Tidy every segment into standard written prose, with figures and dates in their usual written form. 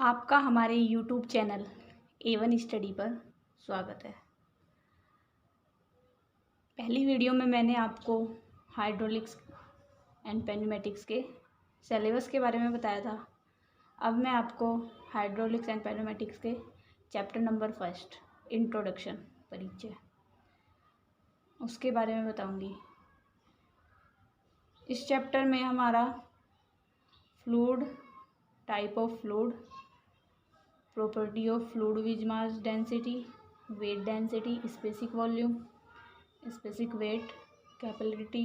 आपका हमारे YouTube channel A1 study पर स्वागत है। पहली वीडियो में मैंने आपको हाइड्रोलिक्स एंड पेन्यूमेटिक्स के सिलेबस के बारे में बताया था। अब मैं आपको हाइड्रोलिक्स एंड पेन्यूमेटिक्स के चैप्टर नंबर 1 इंट्रोडक्शन परिचय उसके बारे में बताऊंगी। इस चैप्टर में हमारा fluid, type of fluid, property of fluid with mass density, weight density, specific volume, specific weight, capillarity,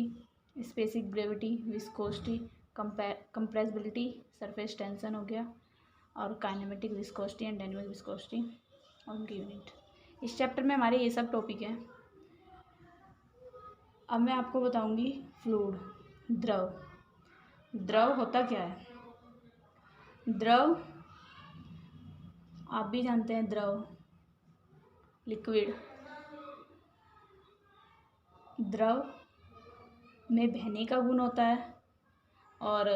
specific gravity, viscosity, compressibility, surface tension हो गया, और kinematic viscosity and dynamic viscosity और उनकी यूनिट। इस चैप्टर में हमारे ये सब टॉपिक हैं। अब मैं आपको बताऊंगी फ्लूइड, द्रव। द्रव होता क्या है? द्रव आप भी जानते हैं, द्रव लिक्विड। द्रव में बहने का गुण होता है और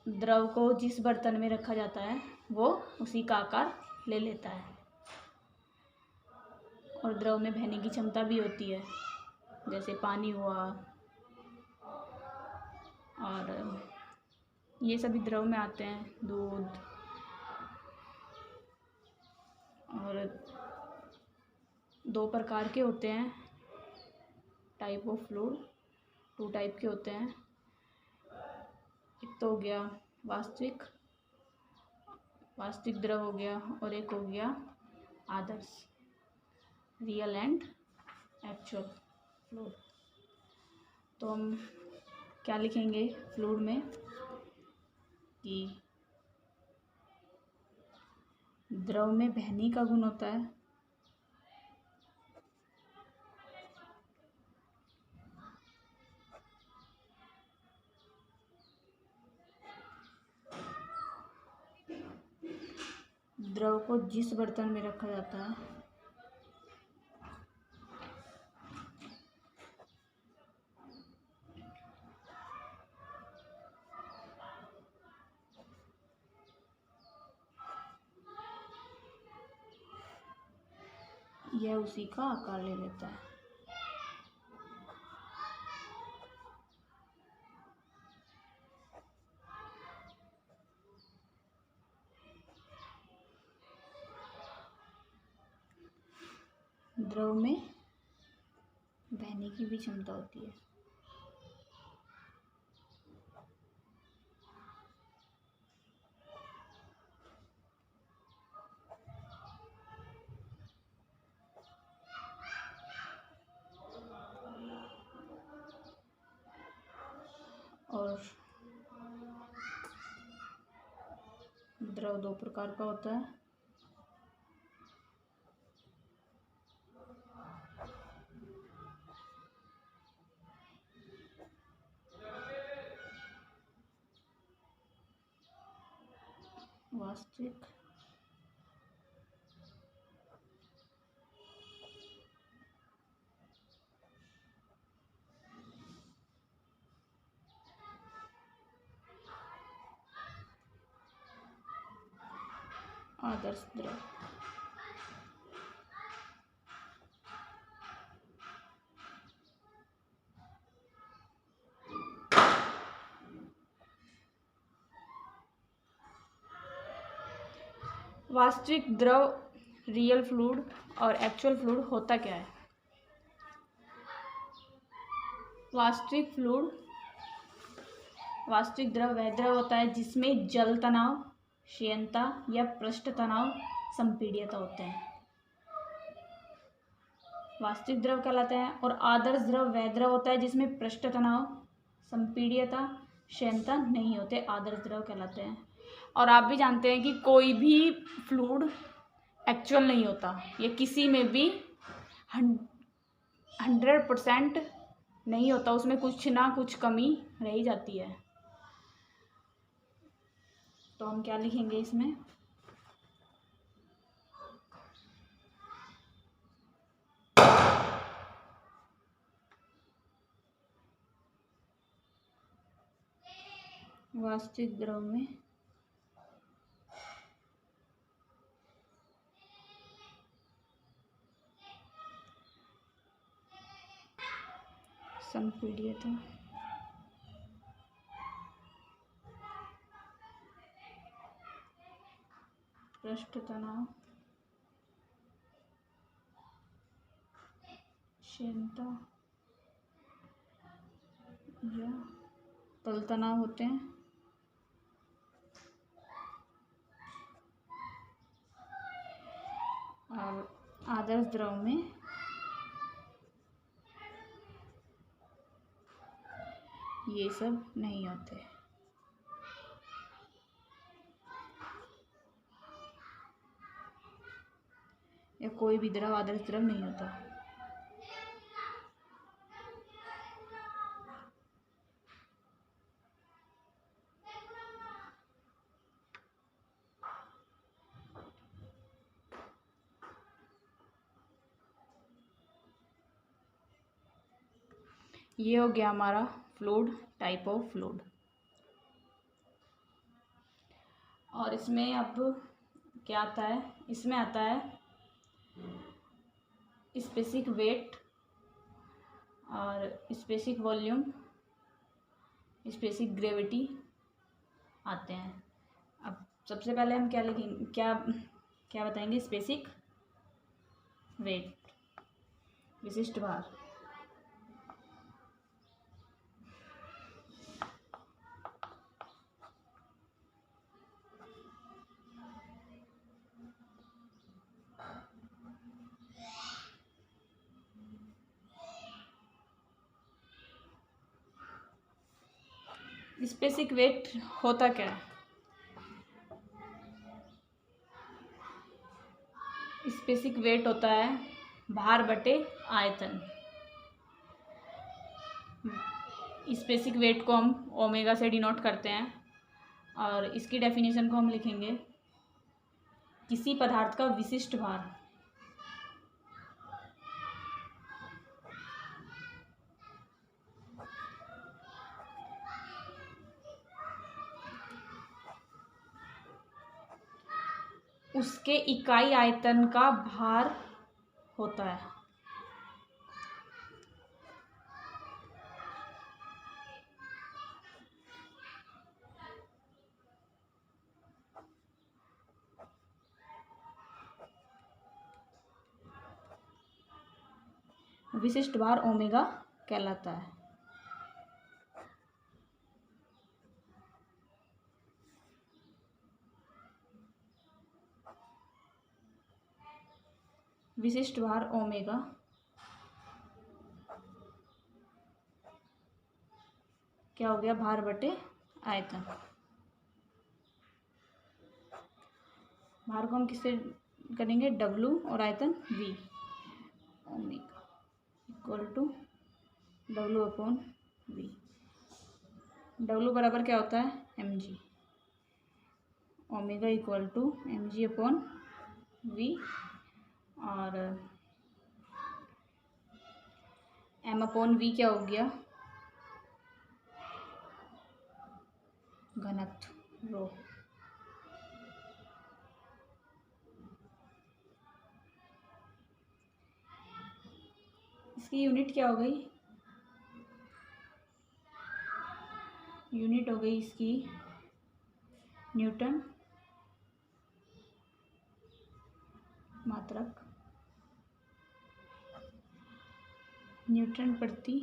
द्रव को जिस बर्तन में रखा जाता है वो उसी का आकार ले लेता है, और द्रव में बहने की क्षमता भी होती है, जैसे पानी हुआ, और ये सभी द्रव में आते हैं। दूध और दो प्रकार के होते हैं टाइप ऑफ फ्लूइड, 2 टाइप के होते हैं। एक तो हो गया वास्तविक द्रव हो गया, और एक हो गया आदर्श, रियल एंड एक्चुअल फ्लूइड। तो हम क्या लिखेंगे फ्लूइड में कि द्रव में बहने का गुण होता है, द्रव को जिस बर्तन में रखा जाता है यह उसी का आकार ले लेता है। द्रव में बहने की भी क्षमता होती है। और द्रव 2 प्रकार का होता है। वास्तविक आदर्श द्रव। वास्तविक द्रव, रियल फ्लूइड और एक्चुअल फ्लूइड होता क्या है? वास्तविक द्रव वह द्रव होता है जिसमें जल तनाव, क्षीणता या पृष्ठ तनाव, संपीड्यता होते हैं, वास्तविक द्रव कहलाते हैं। और आदर्श द्रव वह द्रव होता है जिसमें पृष्ठ तनाव, संपीड्यता, क्षीणता नहीं होते, आदर्श द्रव कहलाते हैं। और आप भी जानते हैं कि कोई भी फ्लूइड एक्चुअल नहीं होता, ये किसी में भी 100% नहीं होता, उसमें कुछ ना कुछ कमी रह ही जाती है। तो हम क्या लिखेंगे इसमें? वास्तविक द्रव में संपीड्य था। पृष्ठ तनाव, क्षीणता या तल तनाव होते हैं। और आदर्श द्रव में ये सब नहीं होते। या कोई भी द्रव आदर्श द्रव नहीं होता। ये हो गया हमारा फ्लूइड, टाइप ऑफ फ्लूइड। और इसमें अब क्या आता है, इसमें आता है स्पेसिफिक वेट और स्पेसिफिक वॉल्यूम, स्पेसिफिक ग्रेविटी आते हैं। अब सबसे पहले हम क्या लिखेंगे, क्या बताएंगे? स्पेसिफिक वेट, विशिष्ट भार। स्पेसिफिक वेट होता क्या है? स्पेसिफिक वेट होता है भार बटे आयतन। स्पेसिफिक वेट को हम ओमेगा से डिनोट करते हैं और इसकी डेफिनेशन को हम लिखेंगे किसी पदार्थ का विशिष्ट भार। उसके इकाई आयतन का भार होता है। विशिष्ट भार ओमेगा कहलाता है। विशिष्ट भार ओमेगा क्या हो गया? भार बटे आयतन। भार को हम किससे करेंगे? W और आयतन V। Omega equal to W upon V। W बराबर क्या होता है? mg। Omega equal to mg upon V। और m अपॉन V क्या हो गया? घनत्व रो। इसकी यूनिट क्या हो गई? यूनिट हो गई इसकी न्यूटन मात्रक, न्यूटन प्रति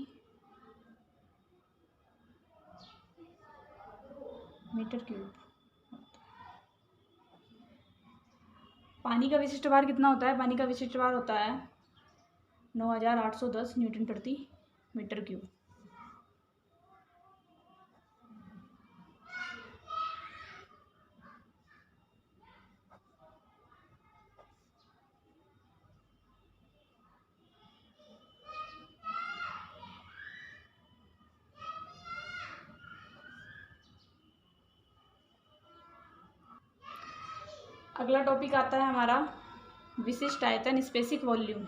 मीटर क्यूब। पानी का विशिष्ट भार कितना होता है? पानी का विशिष्ट भार होता है 9810 न्यूटन प्रति मीटर क्यूब। अगला टॉपिक आता है हमारा विशिष्ट आयतन, स्पेसिफिक वॉल्यूम।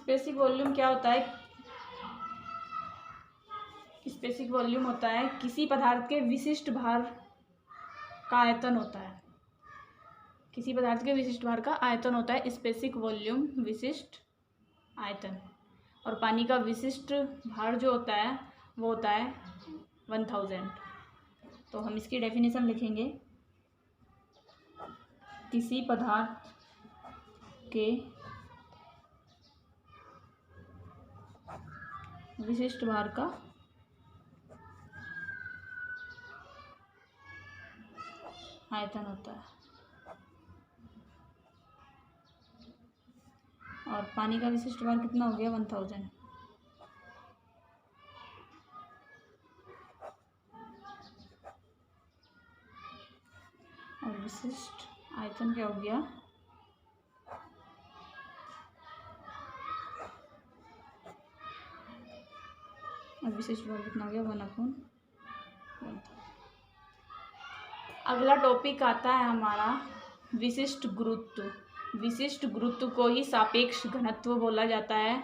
स्पेसिफिक वॉल्यूम क्या होता है? स्पेसिफिक वॉल्यूम होता है किसी पदार्थ के विशिष्ट भार का आयतन होता है। किसी पदार्थ के विशिष्ट भार का आयतन होता है स्पेसिफिक वॉल्यूम, विशिष्ट आयतन। और पानी का विशिष्ट भार जो होता है वो होता है 1000। तो हम इसकी डेफिनेशन लिखेंगे, किसी पदार्थ के विशिष्ट भार का आयतन होता है। और पानी का विशिष्ट भार कितना हो गया? 1000। और विशिष्ट आयतन क्या हो गया? और विशिष्ट भार कितना हो गया? 1/1000। अगला टॉपिक आता है हमारा विशिष्ट गुरुत्व। विशिष्ट गुरुत्व को ही सापेक्ष घनत्व बोला जाता है।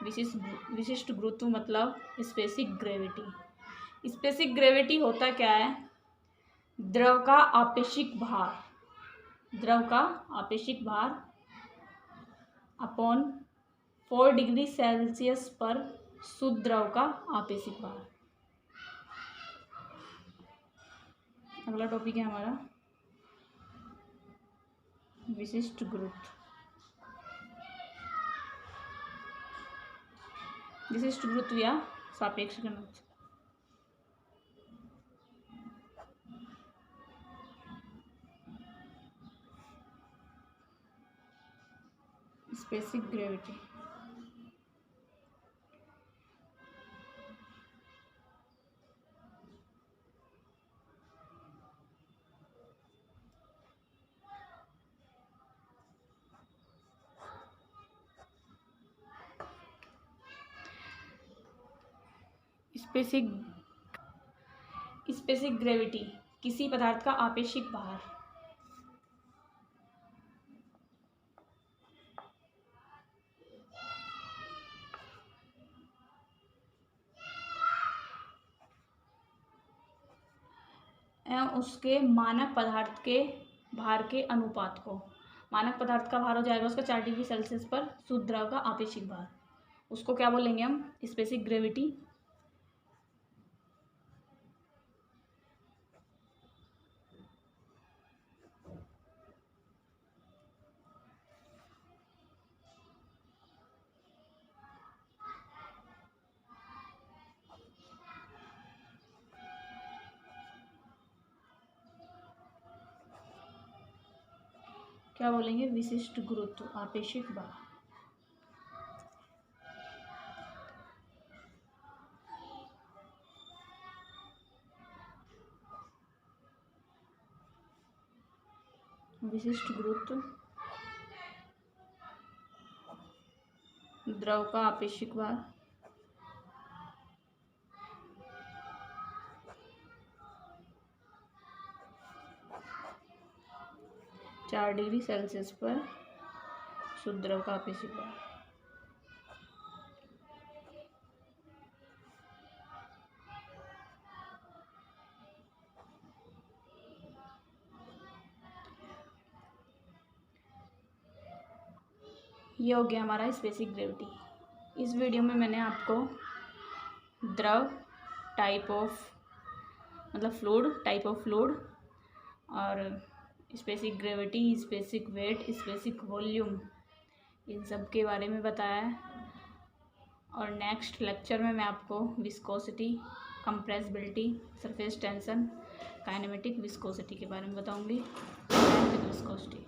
विशिष्ट गुरुत्व मतलब स्पेसिफिक ग्रेविटी। स्पेसिफिक ग्रेविटी होता क्या है? द्रव का आपेक्षिक भार। द्रव का आपेक्षिक भार अपॉन 4 डिग्री सेल्सियस पर शुद्ध द्रव का आपेक्षिक भार। अगला टॉपिक है हमारा विशिष्ट गुरुत्व। विशिष्ट गुरुत्व या सापेक्ष घनत्व। Specific gravity. स्पेसिफिक ग्रेविटी किसी पदार्थ का आपेक्षिक भार। एवं उसके मानक पदार्थ के भार के अनुपात को। मानक पदार्थ का भार हो जाएगा उसका 4 डिग्री सेल्सियस पर शुद्ध द्रव का आपेक्षिक भार। उसको क्या बोलेंगे हम? Specific gravity. क्या बोलेंगे? विशिष्ट गुरुत्व, आपेक्षिक भार। विशिष्ट गुरुत्व, द्रव का आपेक्षिक भार, 4 डिग्री सेल्सियस पर शुद्ध द्रव का आपेक्षिक भार। ये हो गया हमारा स्पेसिफिक ग्रेविटी। इस वीडियो में मैंने आपको द्रव, टाइप ऑफ मतलब फ्लूइड, टाइप ऑफ फ्लूइड और specific gravity, specific weight, specific volume, इन सब के बारे में बताया है। और नेक्स्ट लेक्चर में मैं आपको viscosity, compressibility, surface tension, kinematic viscosity के बारे में बताऊंगी। विस्कोसिटी